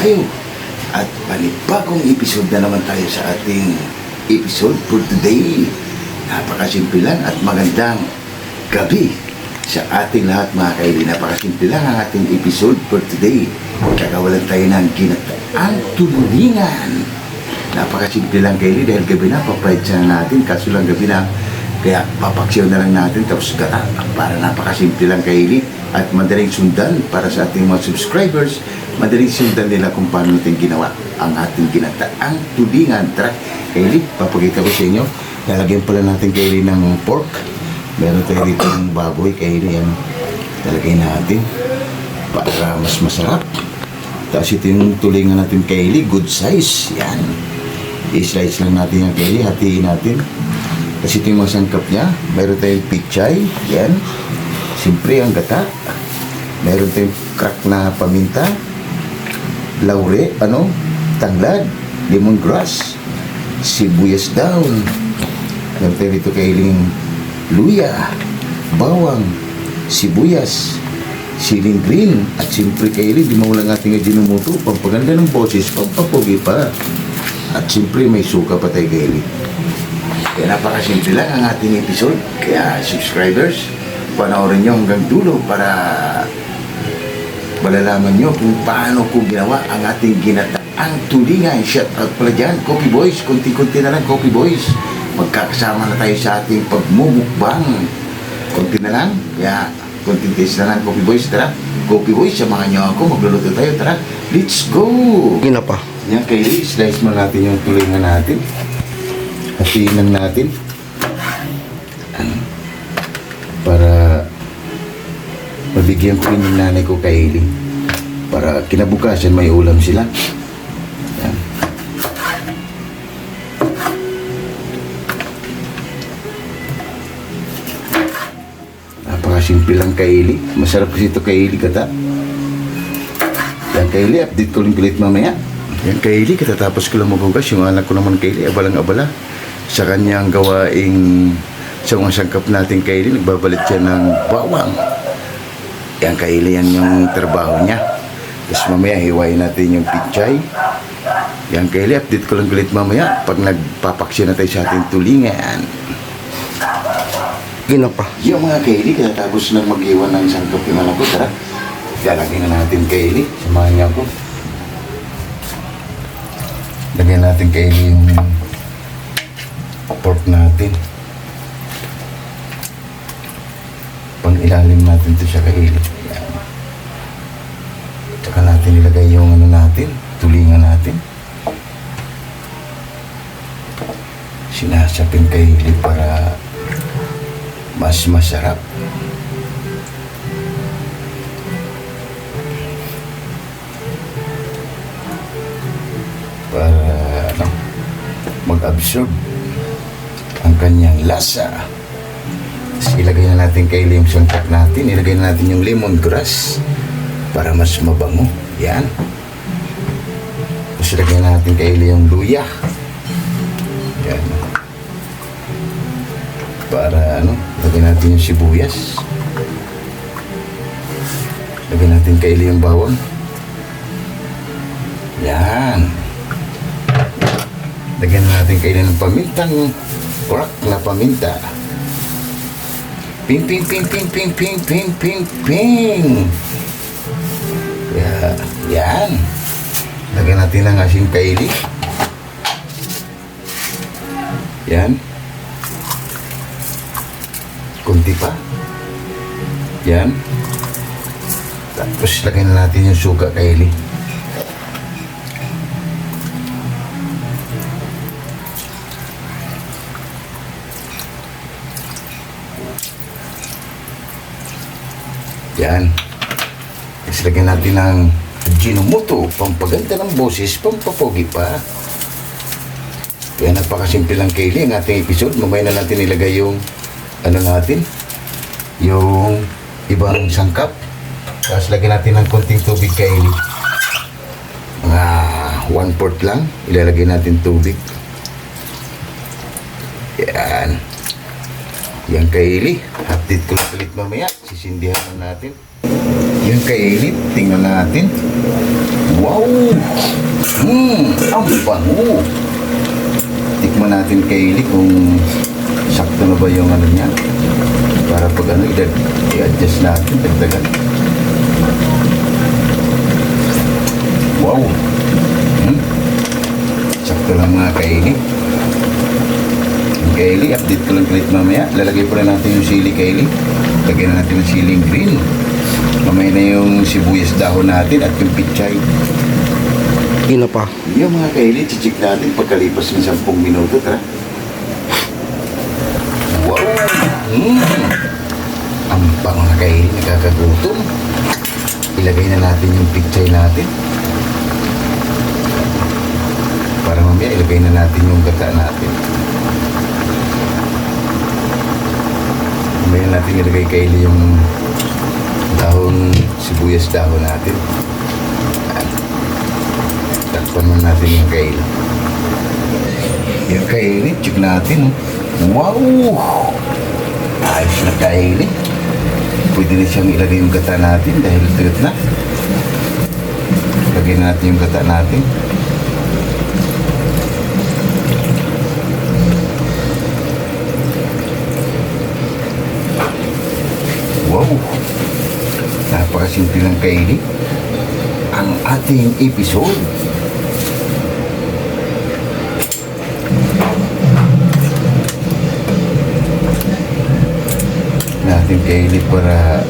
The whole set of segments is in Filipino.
tayo. At panibagong episode na naman tayo sa ating episode for today. Napakasimple lang at magandang gabi sa ating lahat mga kaili. Napakasimple lang ang ating episode for today. Kakawalan tayo ng ginataang tulingan. Napakasimple lang kaili dahil gabi na, papride siya natin. Kaso lang gabi na, kaya papaksyaw na lang natin tapos gata. Para napakasimple lang kaili at madaling sundan para sa ating mga subscribers. Madaling sundan nila kung paano natin ginawa ang ating ginataang tulingan. Tara, kaili, papakita ko sa inyo. Lalagyan pala natin kaili ng pork. Meron tayo dito ng baboy kaili. Yan, lalagay natin para mas masarap. Tapos ito yung tulingan natin kaili, good size. Yan, i-slice lang natin yung kaili, hatiin natin. Kasi ito yung mga sangkap niya. Meron tayong pichay. Yan, siyempre ang gata. Meron tayong crack na paminta, laure, tanglad, lemongrass, sibuyas down. Meron tayo dito kailing luya, bawang, sibuyas, siling green, at siyempre kaili, di mawala ng ating ajinomoto, pampaganda ng boses, pampapogi pa. At siyempre may suka pa tayo kaili. Kaya napakasimple lang ang ating episode. Kaya subscribers, panoorin nyo hanggang dulo para malalaman nyo kung paano ko ginawa ang ating ginataang tulingan. Shout out pala dyan, Coffee Boys. Kunti-kunti na lang, Coffee Boys. Magkakasama na tayo sa ating pagmumukbang. Kunti na lang, kaya kunti-kunti na lang, Coffee Boys. Tara, Coffee Boys, samahan nyo ako. Magluluto tayo. Tara, let's go! Gina pa. Yan, kaili, slice mo natin yung tulingan natin. Hatiin natin. Para mabigyan ko rin yung nanay ko kaili. Para kinabukasan may ulam sila. Yan. Napakasimple lang kaili. Masarap kasi ito kaili kata. Yan kaili, update ko rin kulit mamaya. Yan kaili, katatapos ko lang magugas. Yung anak ko naman kaili, abalang-abala sa kanyang gawaing sa mga sangkap natin kaili. Nagbabalit siya ng bawang. Yan kaili, yan yung trabaho niya. Tapos mamaya hiwain natin yung pichay. Yan kaili, update ko lang ulit mamaya pag nagpapaksya na tayo sa ating tulingan. Gina pa. Yung mga kaili, katatapos na mag-iwan ng sangkap yung anak ko. Tara, lalagyan na natin kaili. Samahan niya ako. Lagyan natin kaili yung pork natin. Pang ilalim natin ito siya kaili. Yan. Tsaka natin ilagay yung natin, tulingan natin. Sinasapin kaili para mas masarap. Para mag-absorb ang kanyang lasa. Tapos ilagay na natin kaili yung sangkap natin. Ilagay na natin yung lemongrass para mas mabango. Yan. Tapos ilagay na natin kaili yung luya. Yan. Para ilagay natin yung sibuyas. Ilagay natin kaili yung bawang. Yan. Lagyan natin kaili ng pamintang crack na paminta. Ping, ping, ping, ping, ping, ping, ping, ping, ping. Yan. Lagyan natin ng asin kaili. Yan. Kunti pa. Yan. Tapos lagyan na natin yung suka kaili. Yan. Tapos lagyan natin ng ajinomoto, pampaganda ng boses, pampapogi pa. Kaya napakasimple lang kaili ang ating episode. Mamaya na natin ilagay yung natin, yung ibang sangkap. Tapos lagyan natin ng konting tubig kaili. Mga 1/4 lang ilalagay natin tubig. Yan. Yan kaili. Update ko ulit mamaya. Sisindihan na natin. Yung kainit, tingnan natin. Wow! Ang bango! Tikman natin kainit kung sakto na ba yung ano niya. Para pag ano, i-adjust natin, dagdagan. Wow! Sakto lang mga kainit. Yung kaili, update ko lang ulit mamaya. Lalagay pa na natin yung sili kaili. Lagyan na natin yung siling green. Mamaya na yung sibuyas dahon natin at yung pichay. Ino pa. Yung mga kaili, chichik natin pagkalipas ng 10 minuto. Tara. Wow! Ang bango na kaili, nagkakagutom. Ilagay na natin yung pichay natin. Para mamaya ilagay na natin yung gata natin. Mamaya natin ilagay kaili yung dahon, sibuyas dahon natin. Takpan mo natin yung kaili. Yung kaili, check natin. Wow! Ayos na kaili. Pwede na siyang ilagay yung gata natin dahil tigat na. Lagay natin yung gata natin. Wow! Napakasimple ng kaili. Ang ating episode. Natin kaili para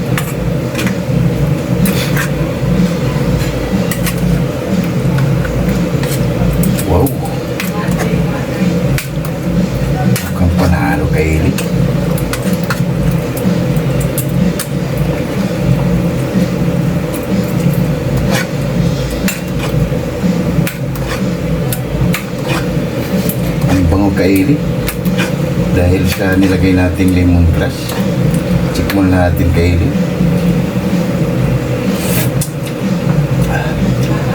wow! Mukhang panalo kaili. Kaili dahil sa nilagay nating lemongrass. Check muna natin kaili.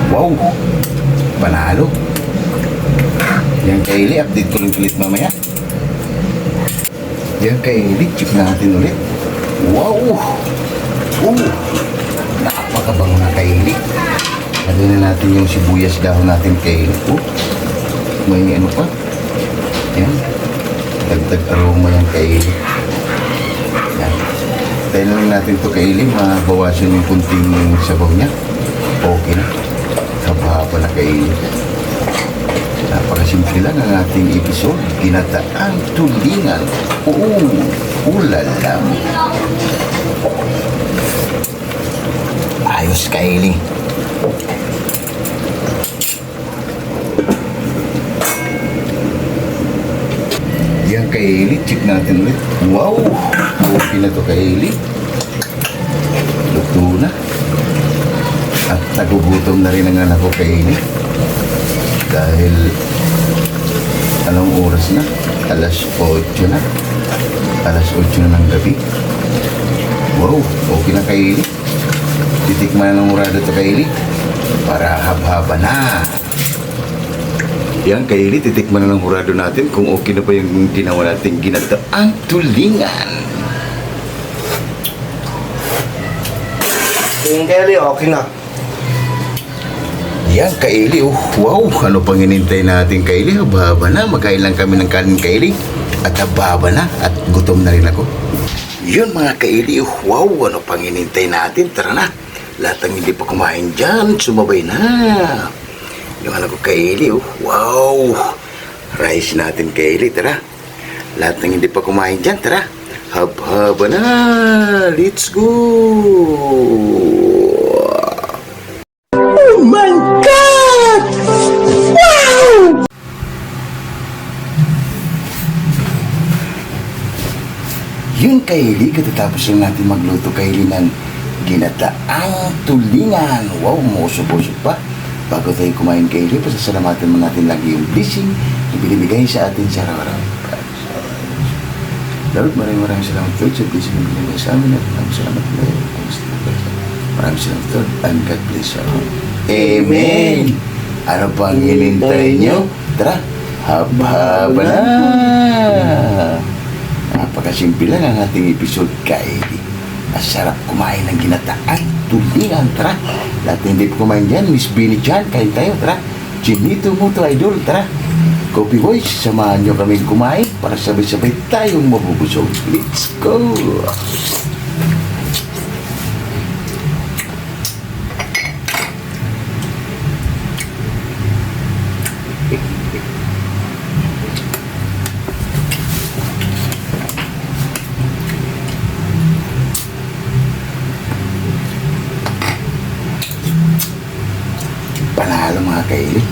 Wow! Panalo. Yan kaili, update ko lang ulit mamaya. Yan kaili, check natin ulit. Wow! Napakabango na kaili. Lagyan na natin yung sibuyas dahon natin kaili. May ano pa. Yan. Dagdag aroma yung kaili. Yan. Tayo na lang natin ito kaili. Mabawasan yung kunting sabaw niya. Okay na. Haba-haba na kaili. Napakasimple lang ang ating episode. Ginataang tulingan. Ulalam. Ayos kaili. Yan kaili, check natin ulit. Wow! Okay na to kaili. Luto na. At nagugutom na rin ang anak ko kaili. Dahil anong oras na? Alas 8 na. Alas 8 na ng gabi. Wow! Okay na kaili. Titikman na ng murado to kaili. Para hab-haba na. Yan, kaili, titikman na ng hurado natin kung okay na ba yung ginawa natin ginataang tulingan. Yung kaili, okay na. Yan, kaili, wow, ano pang hinintay natin, kaili? Haba na, magkain lang kami ng kanin, kaili. At haba na, at gutom na rin ako. Yun, mga kaili, wow, ano pang hinintay natin? Tara na, lahat ng hindi pa kumain dyan, sumabay na. Yung anak ko kaili, wow! Rice natin kaili, tara. Lahat ng hindi pa kumain dyan, tara. Hab-haba na! Let's go! Oh my God! Wow! Yun kaili, katatapos lang natin magluto kaili ng ginataang tulingan. Wow, musok-musok pa. Bago tayo kumain kaili, pasasalamatan mo natin lagi yung blessing na binibigay sa atin sa araw-araw. Lord, maraming salamat Lord sa blessing na binibigay sa amin at maraming salamat Lord. Maraming salamat Lord and God bless you. Amen! Ano pang hinintay nyo? Tara, haba-haba na! Napakasimple lang ang ating episode kaili. Masarap kumain ng ginataan, tulingan, tara. Lahat na hindi pa kumain dyan, Miss Bini dyan, kain tayo, tara. Chinito mo to, idol, tara. Coffee Boys, samahan nyo kami kumain para sabay-sabay tayong mabubusog. Let's go! Panalo mga kaili.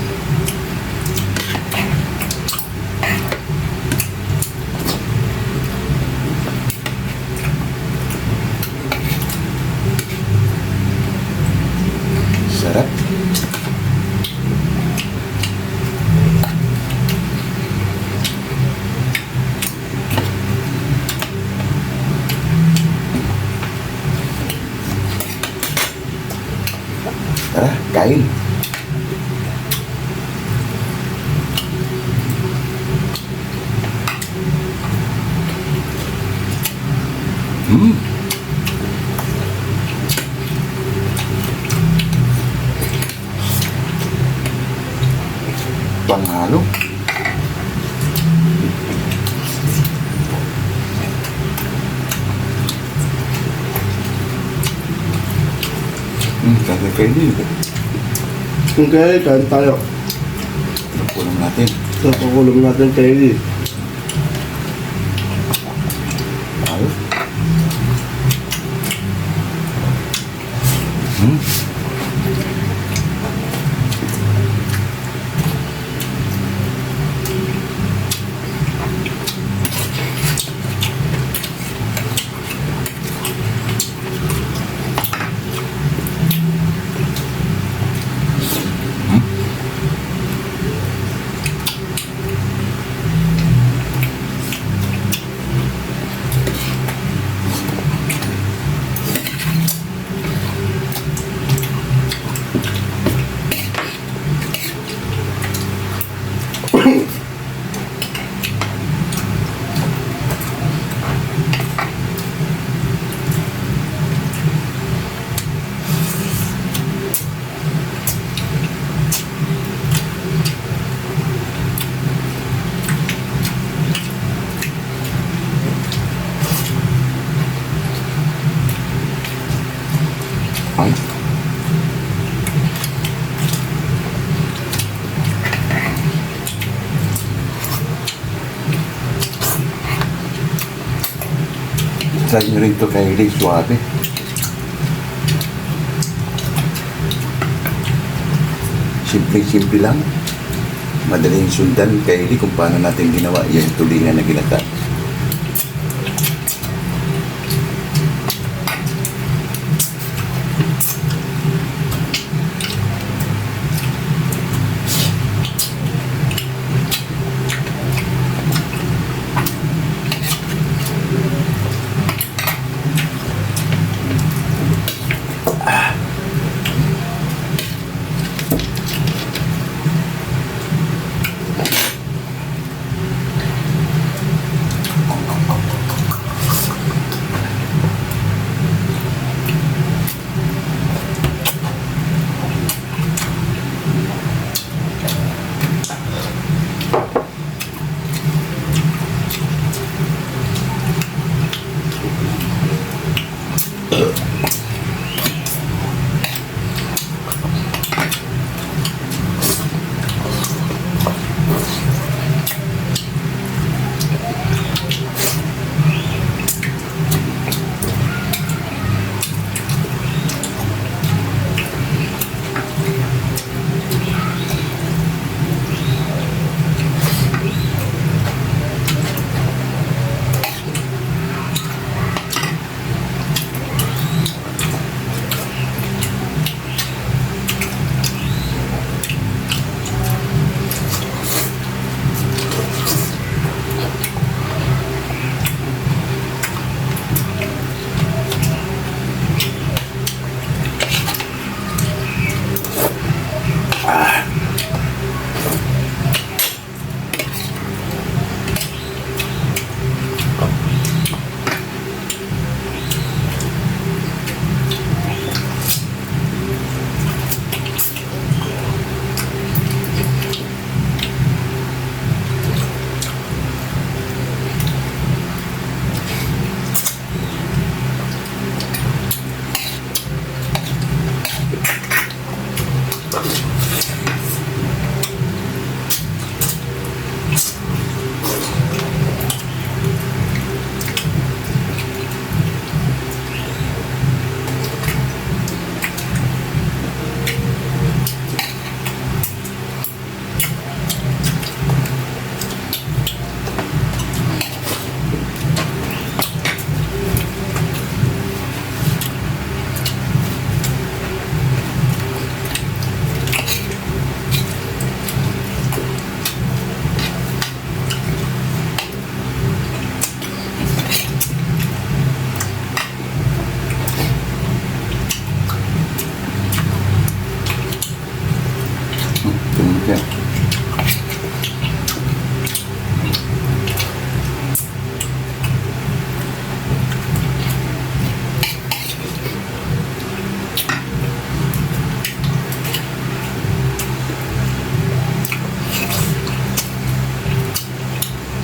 Sarap. Tara, kain. Panghalo. Kasi kainin. Okay, kain tayo. Kulang natin. Napakulong natin kaili. Ayos. Ay. Try nyo rin ito kay Rick Suave. Simple-simple lang. Madaling sundan kay Rick kung paano natin ginawa yung tulingan na ginata.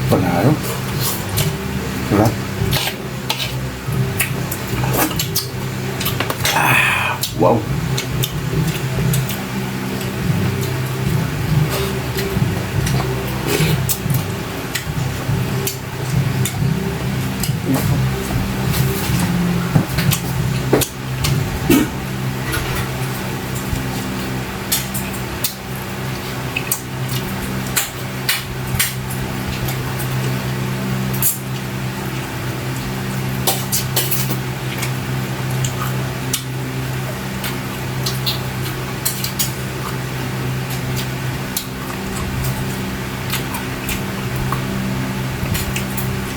Panalo. Sarap. Wow.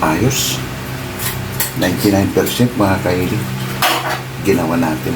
Ayos. 99% mga kaili. Ginawa natin.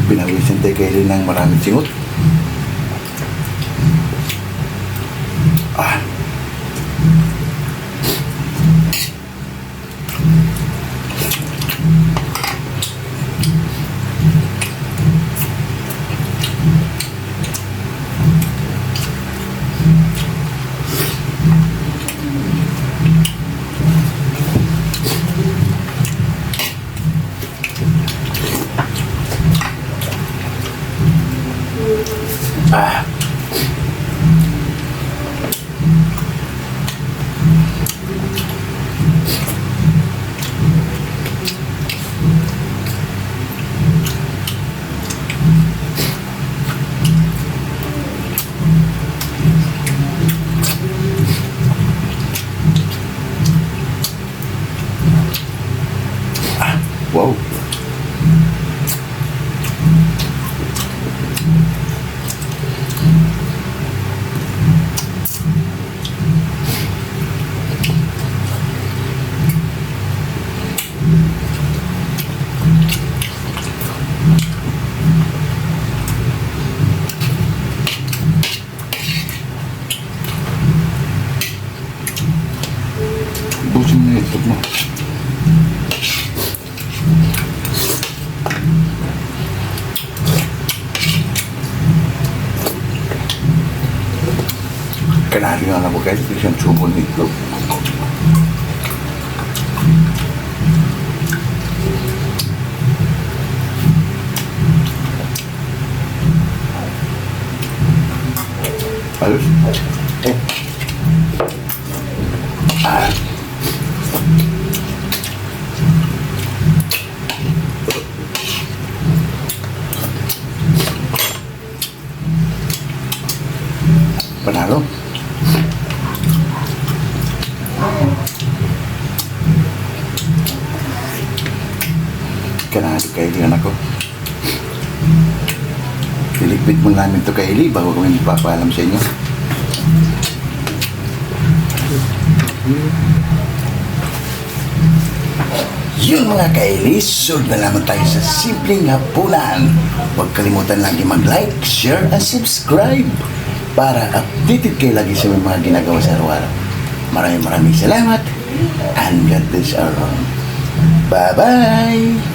Pinawisin tayo kayo rin ng maraming singot. Wow. Busin mo na ito mo. Kanali nga mo guys, ito siyang sumo nito. Ayos. Panalo. Kanali kailangan ako. Piligpit mo namin ito kay Eli bago kami magpapaalam sa inyo. Yun mga ka-Eli, sunod na naman tayo sa simpleng hapunan. Huwag kalimutan lagi mag-like, share, and subscribe para updated kayo lagi sa mga ginagawa sa araw-araw. Maraming salamat and God bless our Bye-bye!